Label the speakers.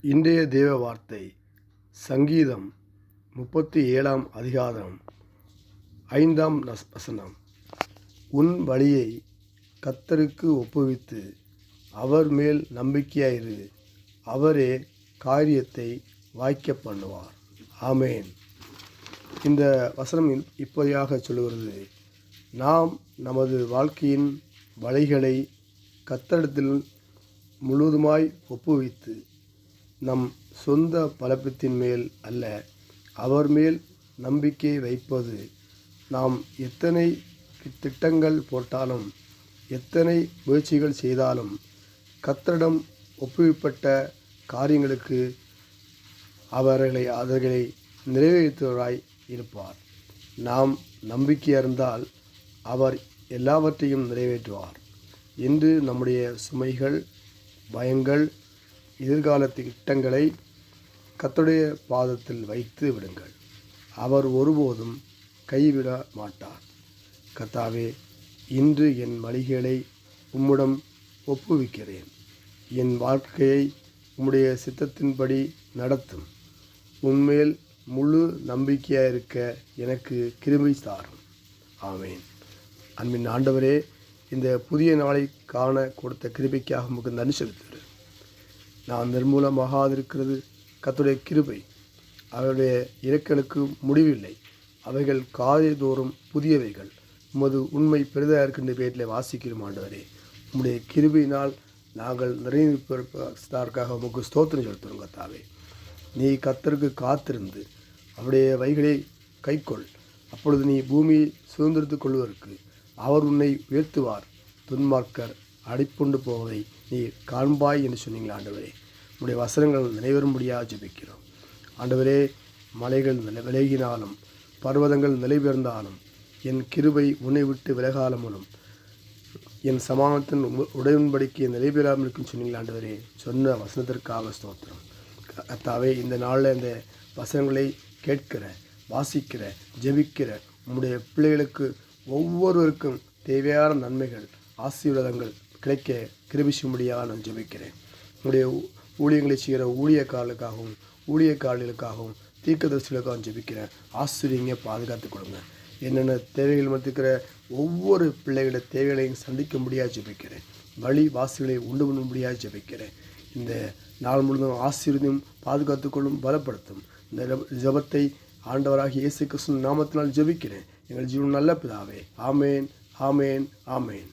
Speaker 1: இன்றைய தேவ வார்த்தை சங்கீதம் 37 அதிகாரம் 5 வசனம். உன் வழியை கர்த்தருக்கு ஒப்புவித்து அவர் மேல் நம்பிக்கையாயிரு, அவரே காரியத்தை வாய்க்க பண்ணுவார். ஆமேன். இந்த வசனம் இப்படியாக சொல்லுகிறது: நாம் நமது வாழ்க்கையின் வழிகளை கர்த்தரிடத்தில் முழுவதுமாய் ஒப்புவித்து நம் சொந்த பலப்பத்தின் மேல் அல்ல, அவர் மேல் நம்பிக்கை வைப்பது. நாம் எத்தனை திட்டங்கள் போட்டாலும் எத்தனை முயற்சிகள் செய்தாலும் கர்த்தரிடம் ஒப்புவிப்பட்ட காரியங்களுக்கு அவர்களை நிறைவேற்றுவராய் இருப்பார். நாம் நம்பிக்கை இருந்தால் அவர் எல்லாவற்றையும் நிறைவேற்றுவார் என்று நம்முடைய சுமைகள், பயங்கள், எதிர்கால திட்டங்களை கர்த்தருடைய பாதத்தில் வைத்து விடுங்கள். அவர் ஒருபோதும் கைவிட மாட்டார். கர்த்தாவே, இன்று என் வழிகளை உம்மிடம் ஒப்புவிக்கிறேன். என் வாழ்க்கையை உம்முடைய சித்தத்தின்படி நடத்தும். உன்மேல் முழு நம்பிக்கையாக இருக்க எனக்கு கிருபை தாரும். ஆமேன். அன்பின் ஆண்டவரே, இந்த புதிய நாளை காண கொடுத்த கிருபைக்காக உமக்கு நன்றி செலுத்துகிறேன். நான் நிர்மூலமாகாதிருக்கிறது கர்த்தருடைய கிருபை. அவருடைய இரக்கலுக்கு முடிவில்லை. அவைகள் காலைதோறும் புதியவைகள். உமது உண்மை பெரிதாக இருக்கின்ற பேரில் வாசிக்கிறோம். ஆண்டவரே, உம்முடைய கிருபையினால் நாங்கள் நிறைந்திருப்பதற்காக உமக்கு ஸ்தோத்திரம் செலுத்துகிறோம். கர்த்தாவே, நீ கர்த்தருக்கு காத்திருந்து அவருடைய வழிகளை கைக்கொள். அப்பொழுது நீ பூமியை சுதந்திரத்துக் கொள்வதற்கு அவர் உன்னை உயர்த்துவார். துன்மார்க்கர் அடிப்புண்டு போவதை நீ காண்பாய் என்று சொன்னீங்களா? ஆண்டவரே, உடைய வசனங்கள் நினைவரும்படியாக ஜெபிக்கிறோம். ஆண்டவரே, மலைகள் விலகினாலும் பர்வதங்கள் நிலை பெயர்ந்தாலும் என் கிருபை உன்னை விட்டு விலகாலமும் என் சமாதானத்தின் உடன்படிக்கை நிலை பெறாமல் இருக்கும் சொன்னீங்களா? ஆண்டவரே, சொன்ன வசனத்திற்காக ஸ்தோத்திரம். கர்த்தாவே, இந்த நாளில் இந்த வசனங்களை கேட்கிற, வாசிக்கிற, ஜெபிக்கிற உம்முடைய பிள்ளைகளுக்கு ஒவ்வொருவருக்கும் தேவையான நன்மைகள், ஆசீர்வாதங்கள் கிடைக்க கிருபிசும்படியாக நான் ஜெபிக்கிறேன். உங்களுடைய ஊழியங்களை செய்கிற ஊழியக்காரர்களுக்காகவும் ஊழியக்காரர்களுக்காகவும் தீர்க்கதரிசிகளுக்காகவும் ஜெபிக்கிறேன். ஆசிரியங்க பாதுகாத்து கொடுங்க. என்னென்ன தேவைகள் மத்திக்கிற ஒவ்வொரு பிள்ளைகளோட தேவைகளையும் சந்திக்க முடியாது ஜெபிக்கிறேன். வழி வாசிகளை உண்டு பண்ண முடியாது ஜெபிக்கிறேன். இந்த நாள் முழுவதும் ஆசீர்வதியும் பாதுகாத்துக்கொள்ளும் பலப்படுத்தும். இந்த ஜெபத்தை ஆண்டவராகிய இயேசு கிறிஸ்துவின் நாமத்தினால் ஜெபிக்கிறேன். எங்கள் ஜீவன் நல்ல பிதாவே. ஆமேன், ஆமேன், ஆமேன்.